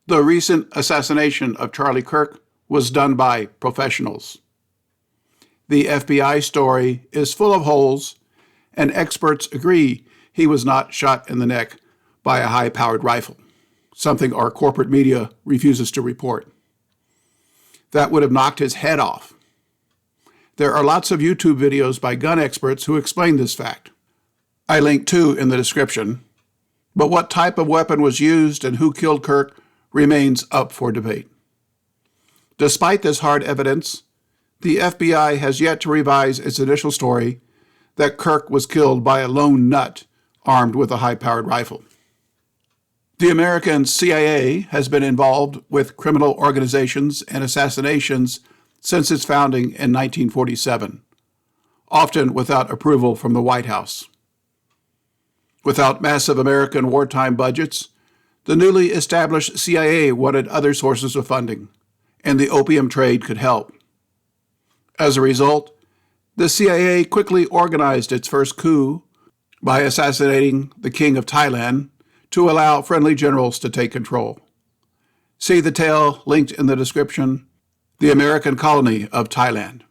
The recent assassination of Charlie Kirk was done by professionals. The FBI story is full of holes, and experts agree he was not shot in the neck by a high-powered rifle, something our corporate media refuses to report. That would have knocked his head off. There are lots of YouTube videos by gun experts who explain this fact. I link 2 in the description. But what type of weapon was used and who killed Kirk remains up for debate. Despite this hard evidence, the FBI has yet to revise its initial story that Kirk was killed by a lone nut armed with a high-powered rifle. The American CIA has been involved with criminal organizations and assassinations since its founding in 1947, often without approval from the White House. Without massive American wartime budgets, the newly established CIA wanted other sources of funding, and the opium trade could help. As a result, the CIA quickly organized its first coup by assassinating the King of Thailand to allow friendly generals to take control. See the tale linked in the description, The American Colony of Thailand.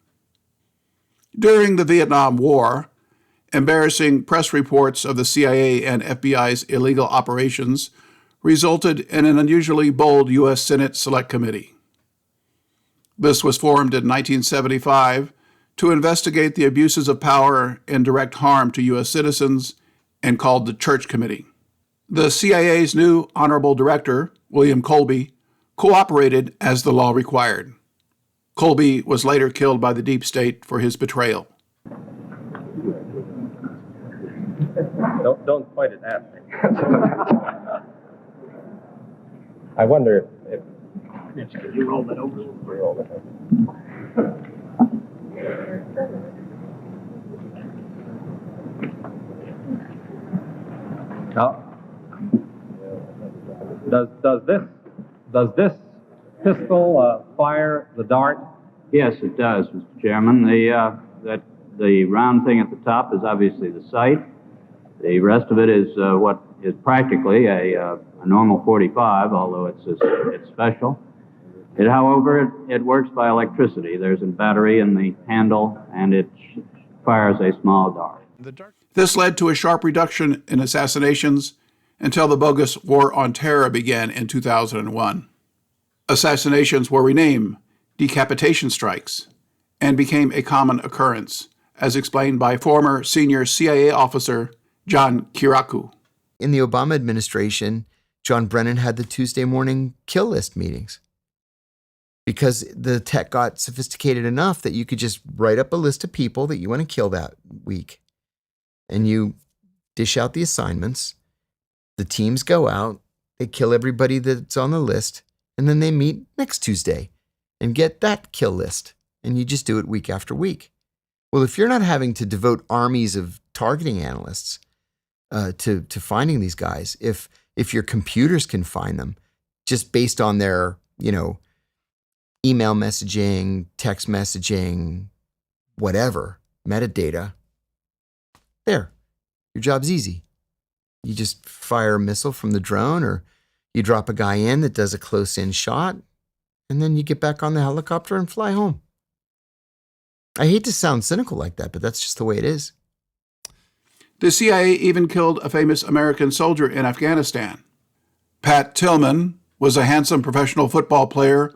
During the Vietnam War, embarrassing press reports of the CIA and FBI's illegal operations resulted in an unusually bold U.S. Senate Select Committee. This was formed in 1975 to investigate the abuses of power and direct harm to U.S. citizens and called the Church Committee. The CIA's new honorable director, William Colby, cooperated as the law required. Colby was later killed by the deep state for his betrayal. Don't point it at me. I wonder if you roll that over. Roll it over. Now, does this pistol fire the dart? Yes, it does, Mr. Chairman. The round thing at the top is obviously the sight. The rest of it is what is practically a normal 45, although it's special. However, it works by electricity. There's a battery in the handle, and it fires a small dart. This led to a sharp reduction in assassinations until the bogus War on Terror began in 2001. Assassinations were renamed decapitation strikes and became a common occurrence, as explained by former senior CIA officer John Kirakou. In the Obama administration, John Brennan had the Tuesday morning kill list meetings because the tech got sophisticated enough that you could just write up a list of people that you want to kill that week. And you dish out the assignments. The teams go out, they kill everybody that's on the list, and then they meet next Tuesday and get that kill list. And you just do it week after week. Well, if you're not having to devote armies of targeting analysts to finding these guys, if your computers can find them just based on their, email messaging, text messaging, whatever, metadata, there, your job's easy. You just fire a missile from the drone, or you drop a guy in that does a close-in shot, and then you get back on the helicopter and fly home. I hate to sound cynical like that, but that's just the way it is. The CIA even killed a famous American soldier in Afghanistan. Pat Tillman was a handsome professional football player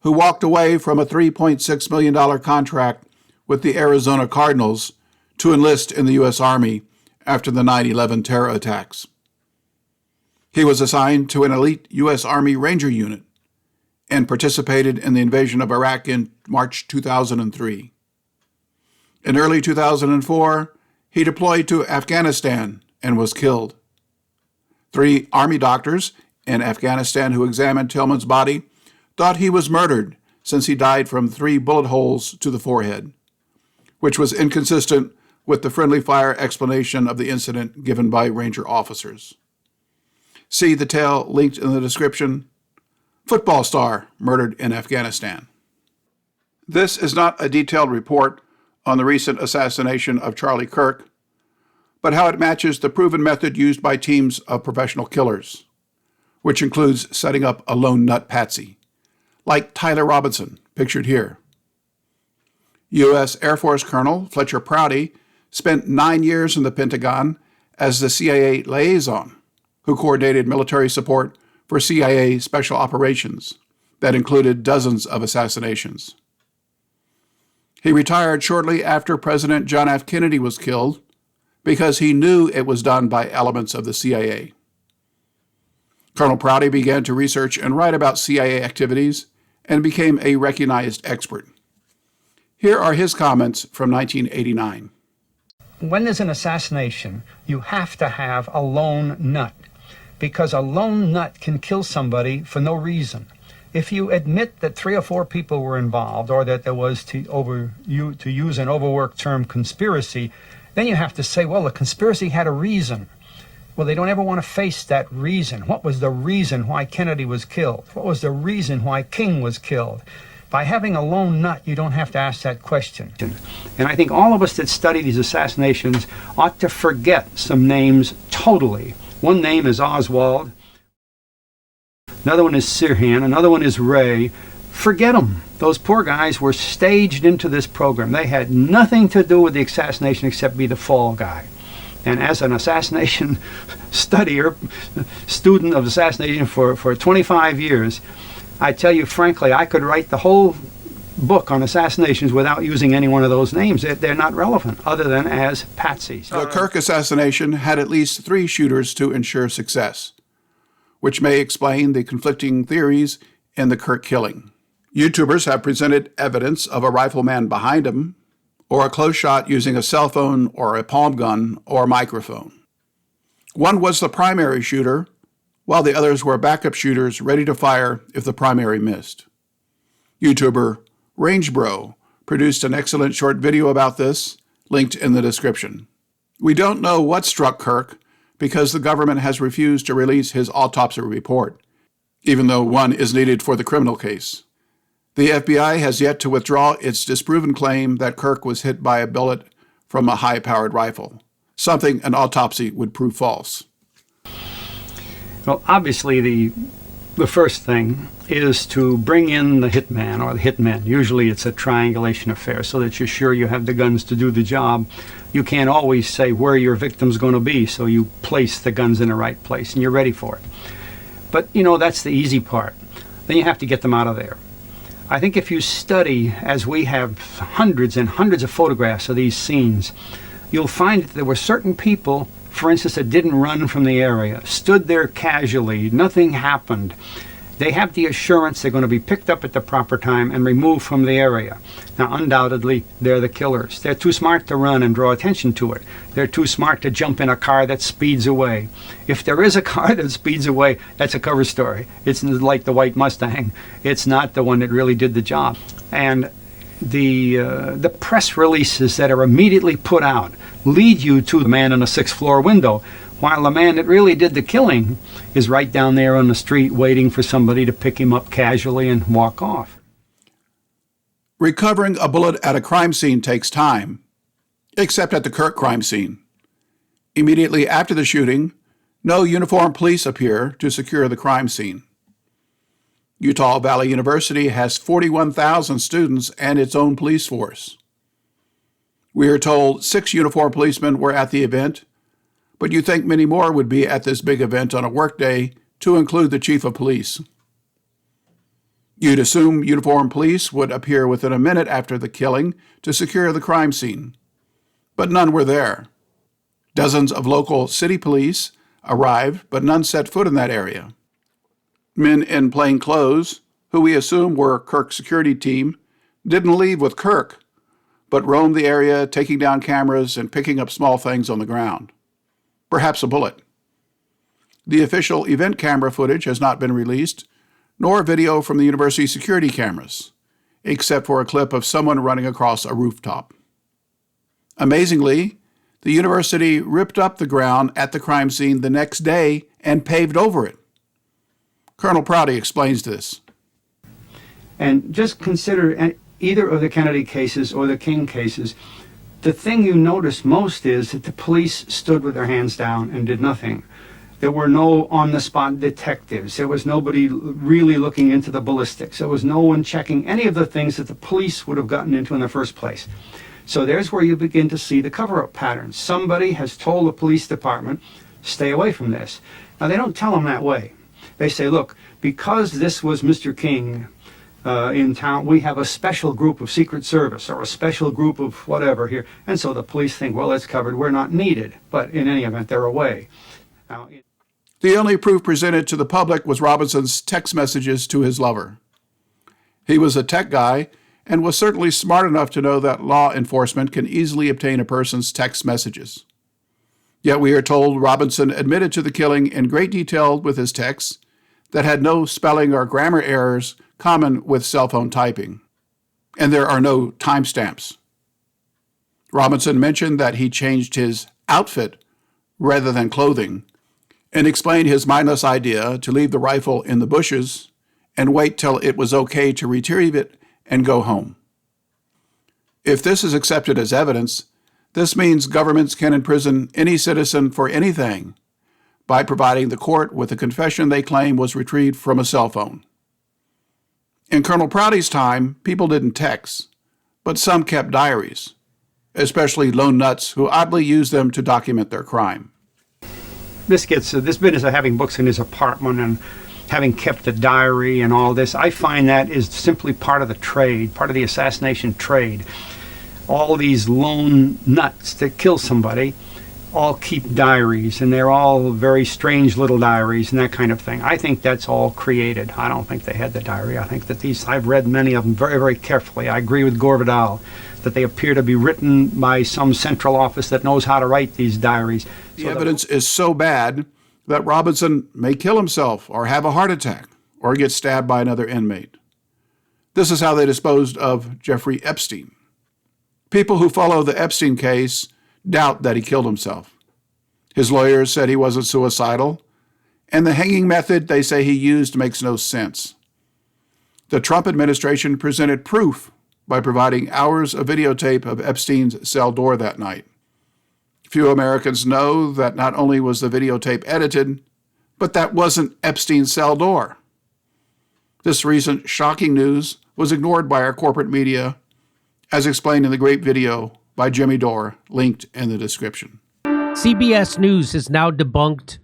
who walked away from a $3.6 million contract with the Arizona Cardinals to enlist in the U.S. Army after the 9/11 terror attacks. He was assigned to an elite U.S. Army Ranger unit and participated in the invasion of Iraq in March 2003. In early 2004, he deployed to Afghanistan and was killed. 3 Army doctors in Afghanistan who examined Tillman's body thought he was murdered since he died from 3 bullet holes to the forehead, which was inconsistent with the friendly fire explanation of the incident given by Ranger officers. See the tale linked in the description. Football star murdered in Afghanistan. This is not a detailed report on the recent assassination of Charlie Kirk, but how it matches the proven method used by teams of professional killers, which includes setting up a lone nut patsy, like Tyler Robinson, pictured here. U.S. Air Force Colonel Fletcher Prouty spent 9 years in the Pentagon as the CIA liaison, who coordinated military support for CIA special operations that included dozens of assassinations. He retired shortly after President John F. Kennedy was killed because he knew it was done by elements of the CIA. Colonel Prouty began to research and write about CIA activities and became a recognized expert. Here are his comments from 1989. When there's an assassination, you have to have a lone nut, because a lone nut can kill somebody for no reason. If you admit that 3 or 4 people were involved, or that there was, to use an overworked term, conspiracy, then you have to say, well, the conspiracy had a reason. Well, they don't ever want to face that reason. What was the reason why Kennedy was killed? What was the reason why King was killed? By having a lone nut, you don't have to ask that question. And I think all of us that study these assassinations ought to forget some names totally. One name is Oswald. Another one is Sirhan. Another one is Ray. Forget them. Those poor guys were staged into this program. They had nothing to do with the assassination except be the fall guy. And as an assassination studier, student of assassination for 25 years, I tell you frankly, I could write the whole book on assassinations without using any one of those names. They're not relevant other than as patsies. The Kirk assassination had at least 3 shooters to ensure success, which may explain the conflicting theories in the Kirk killing. YouTubers have presented evidence of a rifleman behind him, or a close shot using a cell phone or a palm gun or microphone. One was the primary shooter, while the others were backup shooters ready to fire if the primary missed. YouTuber RangeDayBro produced an excellent short video about this, linked in the description. We don't know what struck Kirk because the government has refused to release his autopsy report, even though one is needed for the criminal case. The FBI has yet to withdraw its disproven claim that Kirk was hit by a bullet from a high-powered rifle, something an autopsy would prove false. Well, obviously, the first thing is to bring in the hitman or the hitmen. Usually it's a triangulation affair so that you're sure you have the guns to do the job. You can't always say where your victim's going to be, so you place the guns in the right place and you're ready for it. But, that's the easy part. Then you have to get them out of there. I think if you study, as we have hundreds and hundreds of photographs of these scenes, you'll find that there were certain people, for instance, that didn't run from the area, stood there casually, nothing happened. They have the assurance they're going to be picked up at the proper time and removed from the area. Now, undoubtedly, they're the killers. They're too smart to run and draw attention to it. They're too smart to jump in a car that speeds away. If there is a car that speeds away, that's a cover story. It's like the white Mustang. It's not the one that really did the job. And the press releases that are immediately put out lead you to the man in a 6th floor window, while the man that really did the killing is right down there on the street waiting for somebody to pick him up casually and walk off. Recovering a bullet at a crime scene takes time, except at the Kirk crime scene. Immediately after the shooting, no uniformed police appear to secure the crime scene. Utah Valley University has 41,000 students and its own police force. We are told 6 uniformed policemen were at the event, but you think many more would be at this big event on a workday, to include the chief of police. You'd assume uniformed police would appear within a minute after the killing to secure the crime scene, but none were there. Dozens of local city police arrived, but none set foot in that area. Men in plain clothes, who we assume were Kirk's security team, didn't leave with Kirk, but roamed the area, taking down cameras and picking up small things on the ground. Perhaps a bullet. The official event camera footage has not been released, nor video from the university security cameras, except for a clip of someone running across a rooftop. Amazingly, the university ripped up the ground at the crime scene the next day and paved over it. Colonel Prouty explains this. And just consider either of the Kennedy cases or the King cases, the thing you notice most is that the police stood with their hands down and did nothing. There were no on-the-spot detectives. There was nobody really looking into the ballistics. There was no one checking any of the things that the police would have gotten into in the first place. So there's where you begin to see the cover-up pattern. Somebody has told the police department, stay away from this. Now, they don't tell them that way. They say, look, because this was Mr. King in town, we have a special group of Secret Service or a special group of whatever here. And so the police think, well, it's covered. We're not needed. But in any event, they're away. Now, the only proof presented to the public was Robinson's text messages to his lover. He was a tech guy and was certainly smart enough to know that law enforcement can easily obtain a person's text messages. Yet we are told Robinson admitted to the killing in great detail with his texts that had no spelling or grammar errors common with cell phone typing, and there are no timestamps. Robinson mentioned that he changed his outfit rather than clothing, and explained his mindless idea to leave the rifle in the bushes and wait till it was okay to retrieve it and go home. If this is accepted as evidence, this means governments can imprison any citizen for anything by providing the court with a confession they claim was retrieved from a cell phone. In Colonel Prouty's time, people didn't text, but some kept diaries, especially lone nuts who oddly used them to document their crime. this business of having books in his apartment and having kept a diary and all this, I find that is simply part of the trade, part of the assassination trade. All these lone nuts that kill somebody all keep diaries, and they're all very strange little diaries and that kind of thing. I think that's all created. I don't think they had the diary. I think that I've read many of them very, very carefully. I agree with Gore Vidal that they appear to be written by some central office that knows how to write these diaries. The evidence is so bad that Robinson may kill himself or have a heart attack or get stabbed by another inmate. This is how they disposed of Jeffrey Epstein. People who follow the Epstein case doubt that he killed himself. His lawyers said he wasn't suicidal, and the hanging method they say he used makes no sense. The Trump administration presented proof by providing hours of videotape of Epstein's cell door that night. Few Americans know that not only was the videotape edited, but that wasn't Epstein's cell door. This recent shocking news was ignored by our corporate media, as explained in the great video by Jimmy Dore, linked in the description. CBS News has now debunked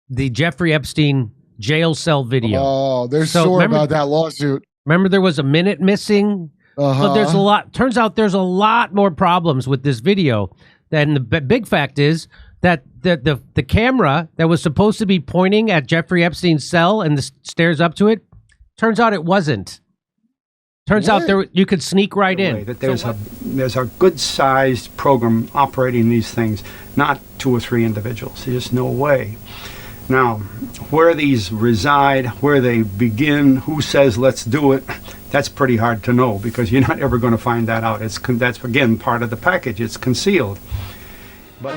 the Jeffrey Epstein jail cell video. Oh, they're sore about that lawsuit. Remember there was a minute missing? But there's a lot. Turns out there's a lot more problems with this video. And the big fact is that the camera that was supposed to be pointing at Jeffrey Epstein's cell and the stairs up to it, turns out it wasn't. Turns out you could sneak right in. That there's a good-sized program operating these things, not 2 or 3 individuals. There's no way. Now, where these reside, where they begin, who says let's do it, that's pretty hard to know because you're not ever going to find that out. That's again part of the package. It's concealed. But